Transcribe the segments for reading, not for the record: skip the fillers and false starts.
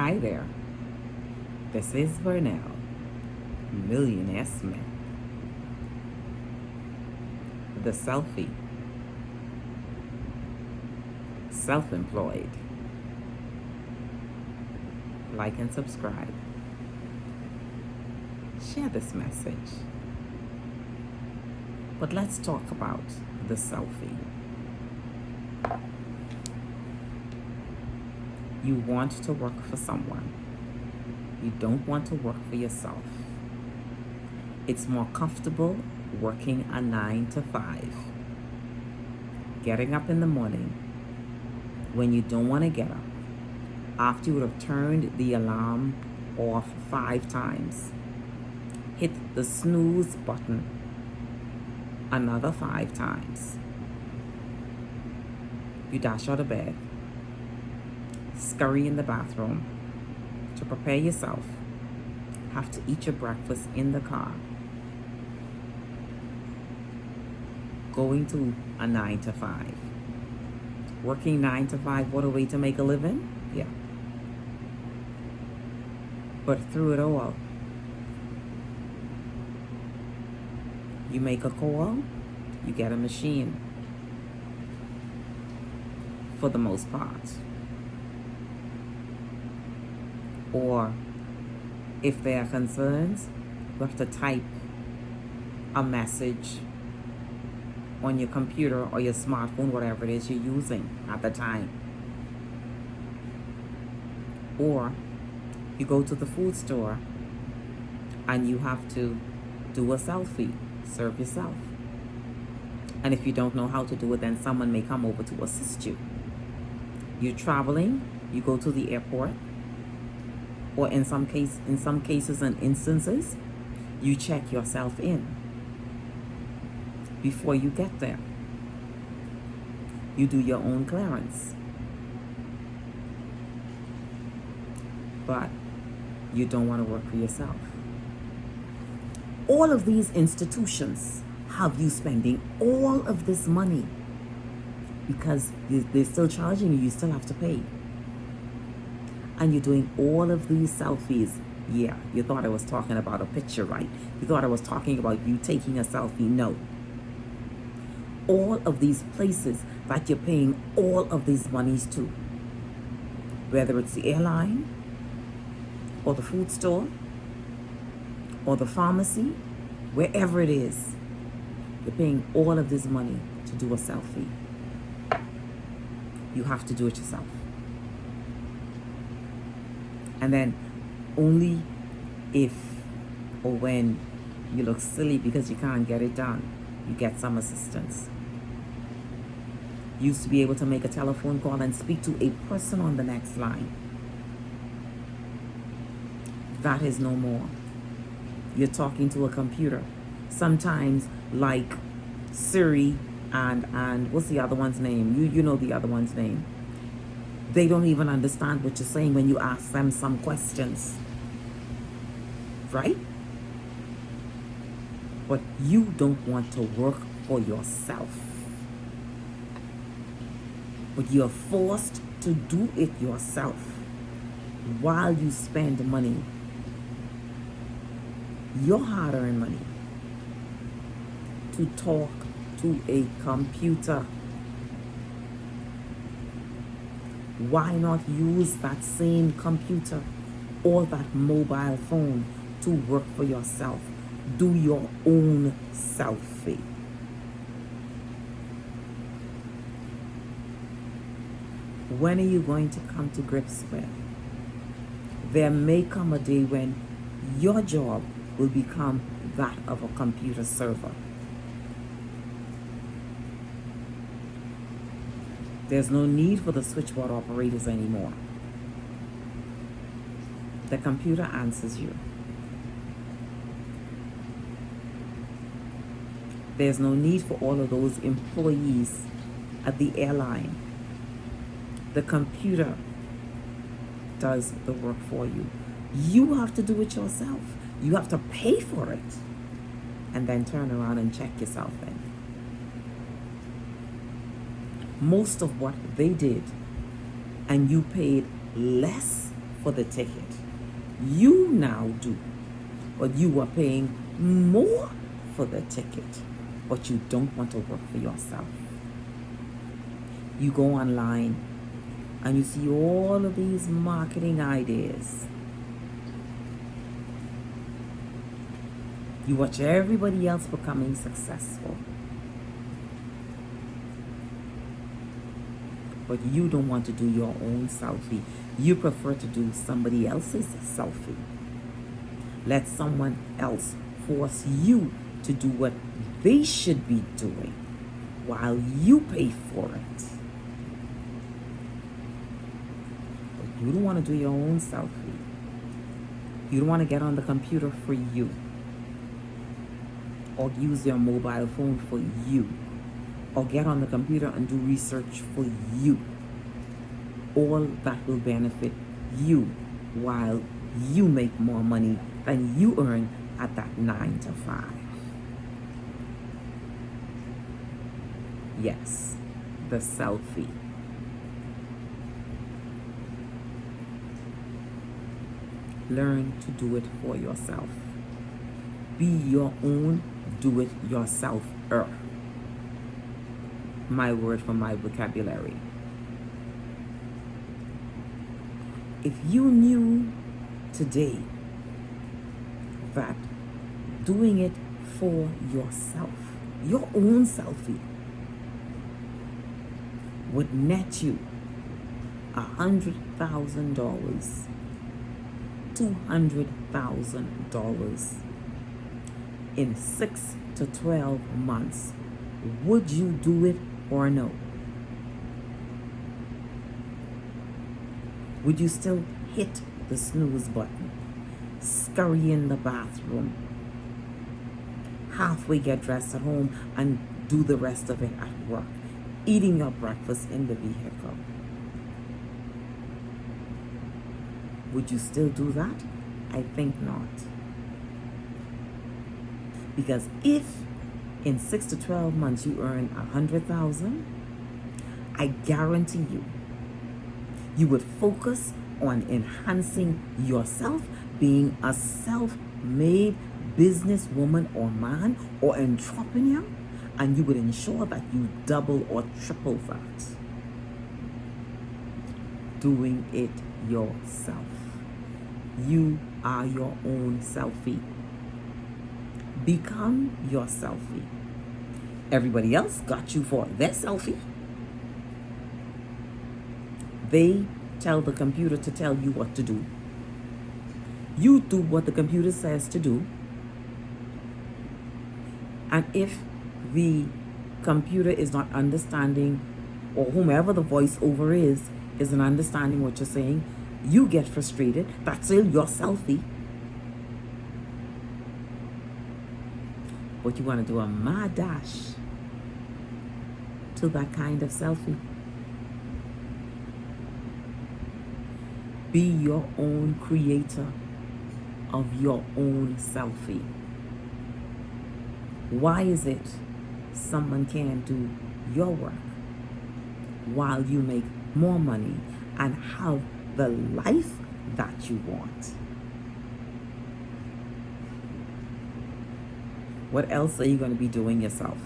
Hi there, this is Vernell, Millionaire Smith, the Selfie, self-employed. Like and subscribe. Share this message. But let's talk about the selfie. You want to work for someone. You don't want to work for yourself. It's more comfortable working a 9 to 5. Getting up in the morning when you don't want to get up, after you would have turned the alarm off 5 times. Hit the snooze button another 5 times. You dash out of bed, scurry in the bathroom to prepare yourself, have to eat your breakfast in the car, going to a 9 to 5. Working 9 to 5, what a way to make a living? Yeah. But through it all, you make a call, you get a machine. For the most part. Or if there are concerns, you have to type a message on your computer or your smartphone, whatever it is you're using at the time. Or you go to the food store and you have to do a selfie, serve yourself. And if you don't know how to do it, then someone may come over to assist you. You're traveling, you go to the airport, or in some cases and instances, you check yourself in before you get there. You do your own clearance. But you don't want to work for yourself. All of these institutions have you spending all of this money because they're still charging you, you still have to pay. And you're doing all of these selfies. Yeah, you thought I was talking about a picture, right? You thought I was talking about you taking a selfie. No. All of these places that you're paying all of these monies to, whether it's the airline, or the food store, or the pharmacy, wherever it is, you're paying all of this money to do a selfie. You have to do it yourself. And then only if or when you look silly because you can't get it done, you get some assistance. You used to be able to make a telephone call and speak to a person on the next line. That is no more. You're talking to a computer. Sometimes like Siri and what's the other one's name? You know the other one's name. They don't even understand what you're saying when you ask them some questions. Right? But you don't want to work for yourself. But you're forced to do it yourself while you spend money, your hard-earned money, to talk to a computer. Why not use that same computer or that mobile phone to work for yourself? Do your own selfie. When are you going to come to grips with? There may come a day when your job will become that of a computer server. There's no need for the switchboard operators anymore. The computer answers you. There's no need for all of those employees at the airline. The computer does the work for you. You have to do it yourself. You have to pay for it and then turn around and check yourself in. Most of what they did, and you paid less for the ticket. You now do, but you are paying more for the ticket, but you don't want to work for yourself. You go online and you see all of these marketing ideas. You watch everybody else becoming successful, but you don't want to do your own selfie. You prefer to do somebody else's selfie. Let someone else force you to do what they should be doing while you pay for it. But you don't want to do your own selfie. You don't want to get on the computer for you, or use your mobile phone for you, or get on the computer and do research for you. All that will benefit you while you make more money than you earn at that 9 to 5. Yes, the selfie. Learn to do it for yourself. Be your own do-it-yourselfer. My word for my vocabulary. If you knew today that doing it for yourself, your own selfie, would net you $100,000, $200,000 in 6 to 12 months, would you do it or no? Would you still hit the snooze button, scurry in the bathroom, halfway get dressed at home, and do the rest of it at work, eating your breakfast in the vehicle? Would you still do that? I think not. Because if in 6 to 12 months you earn $100,000, I guarantee you would focus on enhancing yourself, being a self-made businesswoman or man or entrepreneur, and you would ensure that you double or triple that. Doing it yourself. You are your own selfie. Become your selfie. Everybody else got you for their selfie. They tell the computer to tell you what to do. You do what the computer says to do. And if the computer is not understanding, or whomever the voiceover isn't understanding what you're saying, you get frustrated. That's still your selfie. But you want to do a mad dash to that kind of selfie. Be your own creator of your own selfie. Why is it someone can do your work while you make more money and have the life that you want? What else are you going to be doing yourself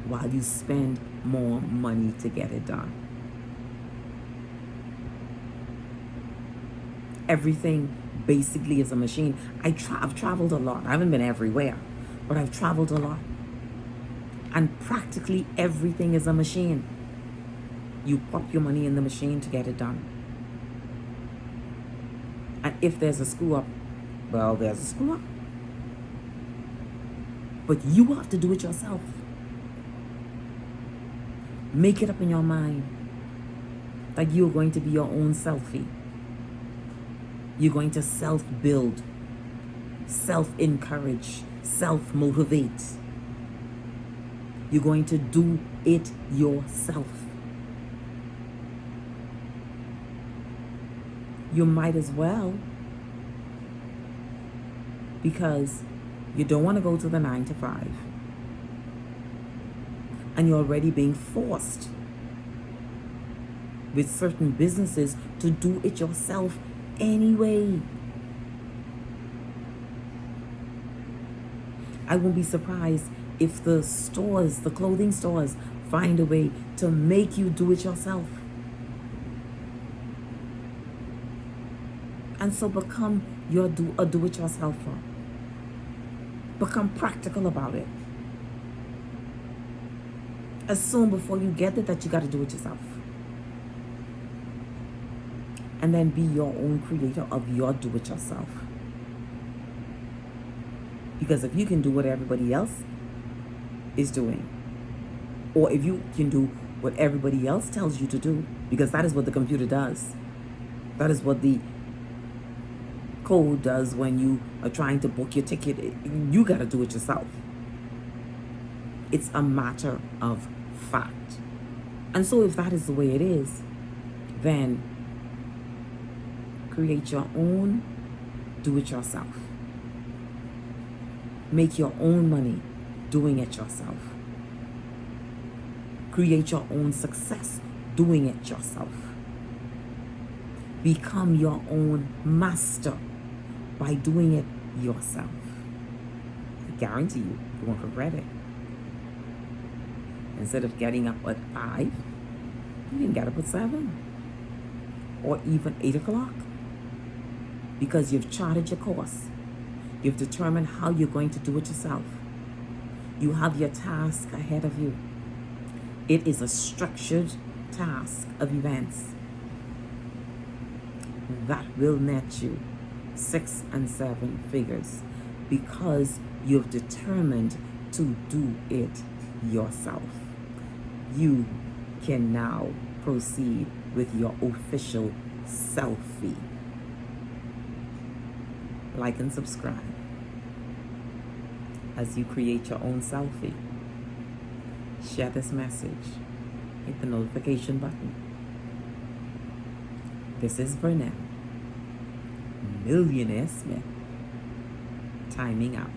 while you spend more money to get it done? Everything basically is a machine. I've traveled a lot. I haven't been everywhere, but I've traveled a lot. And practically everything is a machine. You pop your money in the machine to get it done. And if there's a screw up, well, there's a screw up. But you have to do it yourself. Make it up in your mind that you're going to be your own selfie. You're going to self-build, self-encourage, self-motivate. You're going to do it yourself. You might as well, because you don't want to go to the 9 to 5. And you're already being forced with certain businesses to do it yourself anyway. I won't be surprised if the stores, the clothing stores, find a way to make you do it yourself. And so become a do-it-yourselfer. Become practical about it. Assume before you get it that you got to do it yourself. And then be your own creator of your do-it-yourself. Because if you can do what everybody else is doing, or if you can do what everybody else tells you to do, because that is what the computer does. That is what the code does when you are trying to book your ticket. You got to do it yourself. It's a matter of fact. And so if that is the way it is, then create your own do-it-yourself. Make your own money doing it yourself. Create your own success doing it yourself. Become your own master by doing it yourself. I guarantee you won't regret it. Instead of getting up at 5, you can get up at 7 or even 8 o'clock, because you've charted your course. You've determined how you're going to do it yourself. You have your task ahead of you. It is a structured task of events that will net you 6 and 7 figures, because you've determined to do it yourself. You can now proceed with your official selfie. Like and subscribe as you create your own selfie. Share this message. Hit the notification button. This is Vernell, Millionaire Smith, timing out.